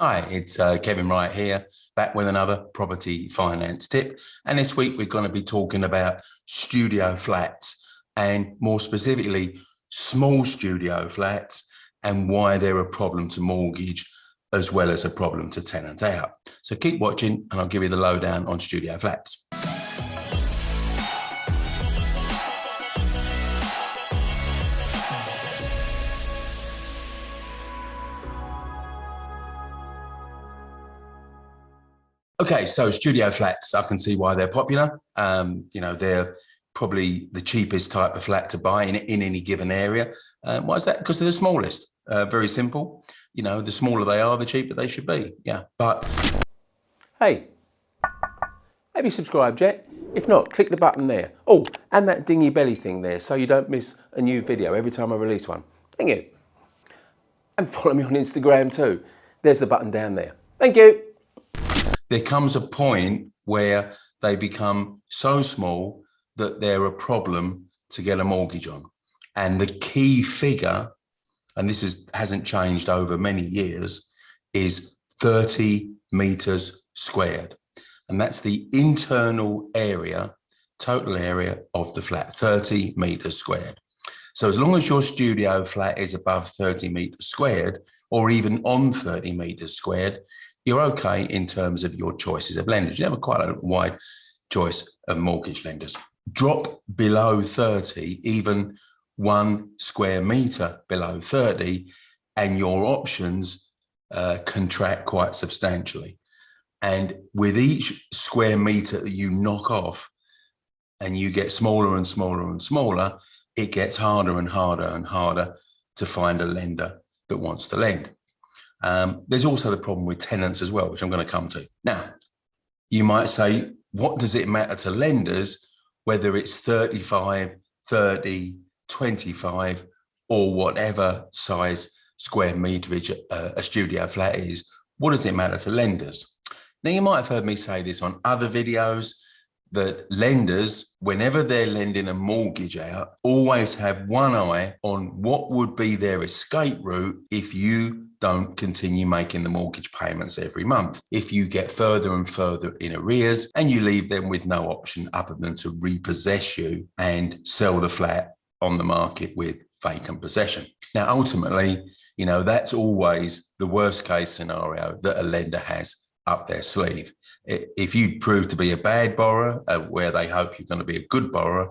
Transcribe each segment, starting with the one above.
Hi, it's Kevin Wright here, back with another property finance tip. And this week we're going to be talking about studio flats and more specifically, small studio flats and why they're a problem to mortgage as well as a problem to tenant out. So keep watching and I'll give you the lowdown on studio flats. Okay, so studio flats, I can see why they're popular. They're probably the cheapest type of flat to buy in any given area. Why is that? Because they're the smallest. Very simple. The smaller they are, the cheaper they should be. Yeah, but... Hey, have you subscribed yet? If not, click the button there. Oh, and that dingy belly thing there so you don't miss a new video every time I release one. Thank you. And follow me on Instagram too. There's the button down there. Thank you. There comes a point where they become so small that they're a problem to get a mortgage on. And the key figure, and this hasn't changed over many years, is 30 meters squared. And that's the internal area, total area of the flat, 30 meters squared. So as long as your studio flat is above 30 meters squared, or even on 30 meters squared, you're okay in terms of your choices of lenders. You have quite a wide choice of mortgage lenders. Drop below 30, even 1 square meter below 30, and your options contract quite substantially. And with each square meter that you knock off and you get smaller and smaller and smaller, it gets harder and harder and harder to find a lender that wants to lend. There's also the problem with tenants as well, which I'm going to come to. Now, you might say, what does it matter to lenders, whether it's 35, 30, 25, or whatever size square meterage a studio flat is? What does it matter to lenders? Now, you might have heard me say this on other videos, that lenders, whenever they're lending a mortgage out, always have one eye on what would be their escape route if you don't continue making the mortgage payments every month. If you get further and further in arrears and you leave them with no option other than to repossess you and sell the flat on the market with vacant possession. Now, ultimately, that's always the worst case scenario that a lender has up their sleeve. If you prove to be a bad borrower, where they hope you're going to be a good borrower,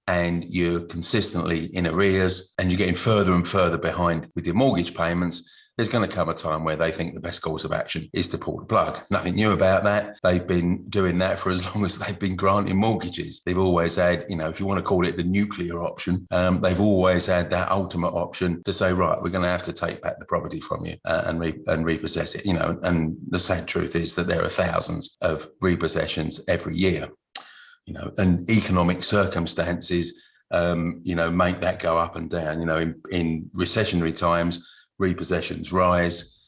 and you're consistently in arrears and you're getting further and further behind with your mortgage payments, there's going to come a time where they think the best course of action is to pull the plug. Nothing new about that. They've been doing that for as long as they've been granting mortgages. They've always had, if you want to call it the nuclear option, they've always had that ultimate option to say, right, we're going to have to take back the property from you and repossess it. And the sad truth is that there are thousands of repossessions every year. And economic circumstances, make that go up and down. In recessionary times, repossessions rise.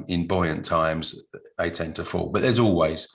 In buoyant times, they tend to fall. But there's always,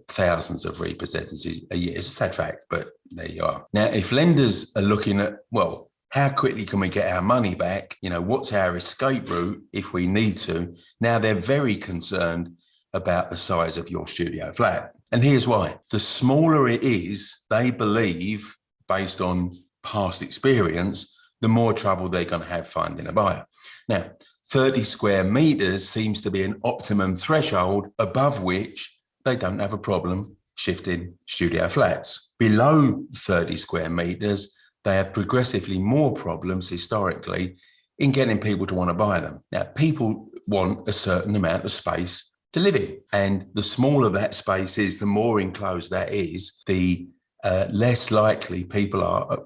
thousands of repossessions a year. It's a sad fact, but there you are. Now, if lenders are looking at, well, how quickly can we get our money back? What's our escape route if we need to? Now, they're very concerned about the size of your studio flat. And here's why. The smaller it is, they believe, based on past experience, the more trouble they're going to have finding a buyer. Now, 30 square meters seems to be an optimum threshold above which they don't have a problem shifting studio flats. Below 30 square meters, they have progressively more problems historically in getting people to want to buy them. Now, people want a certain amount of space to live in. And the smaller that space is, the more enclosed that is, the less likely people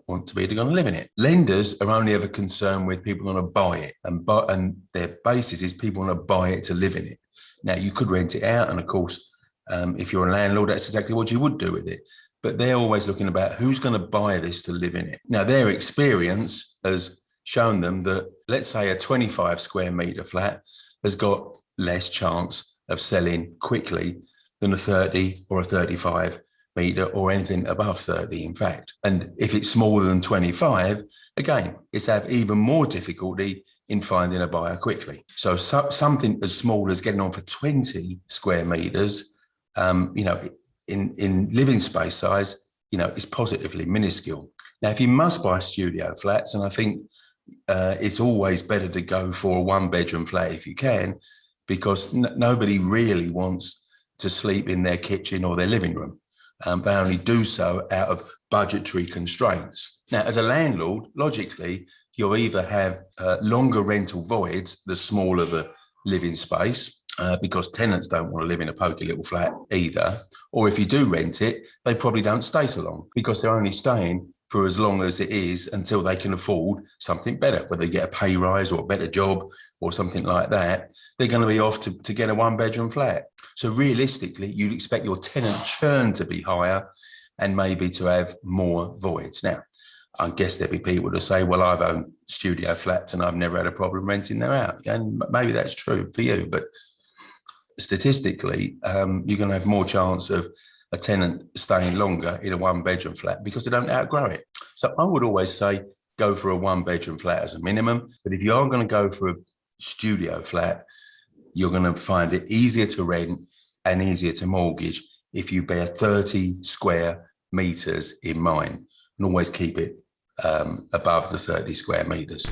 want to be going to live in it. Lenders are only ever concerned with people going to buy it, and their basis is people want to buy it to live in it. Now, you could rent it out, and of course, if you're a landlord, that's exactly what you would do with it. But they're always looking about who's going to buy this to live in it. Now, their experience has shown them that, let's say, a 25 square meter flat has got less chance of selling quickly than a 30 or a 35 meter or anything above 30, in fact. And if it's smaller than 25, again, it's have even more difficulty in finding a buyer quickly. So something as small as getting on for 20 square meters, in living space size, is positively minuscule. Now, if you must buy studio flats, and I think it's always better to go for a 1-bedroom flat if you can, because nobody really wants to sleep in their kitchen or their living room. They only do so out of budgetary constraints. Now, as a landlord, logically, you'll either have longer rental voids, the smaller the living space, because tenants don't want to live in a pokey little flat either. Or if you do rent it, they probably don't stay so long because they're only staying for as long as it is until they can afford something better, whether they get a pay rise or a better job or something like that. They're going to be off to get a 1-bedroom flat. So realistically, you'd expect your tenant churn to be higher and maybe to have more voids. Now, I guess there'd be people to say, well, I've owned studio flats and I've never had a problem renting them out. And maybe that's true for you, but statistically, you're going to have more chance of a tenant staying longer in a 1-bedroom flat because they don't outgrow it. So I would always say go for a 1-bedroom flat as a minimum. But if you are going to go for a studio flat, you're going to find it easier to rent and easier to mortgage if you bear 30 square meters in mind, and always keep it above the 30 square meters.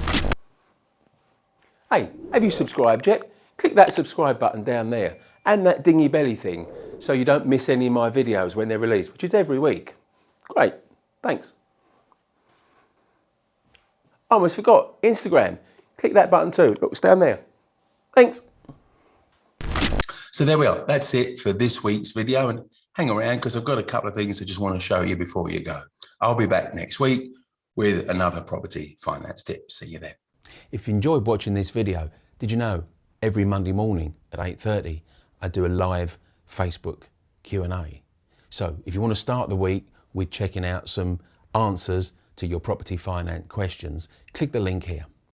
Hey, have you subscribed yet? Click that subscribe button down there and that dingy belly thing so you don't miss any of my videos when they're released, which is every week. Great, thanks. I almost forgot, Instagram. Click that button too. Look, it's down there. Thanks. So there we are. That's it for this week's video. And hang around because I've got a couple of things I just want to show you before you go. I'll be back next week with another property finance tip. See you then. If you enjoyed watching this video, did you know every Monday morning at 8:30 I do a live Facebook Q&A. So if you want to start the week with checking out some answers to your property finance questions, click the link here.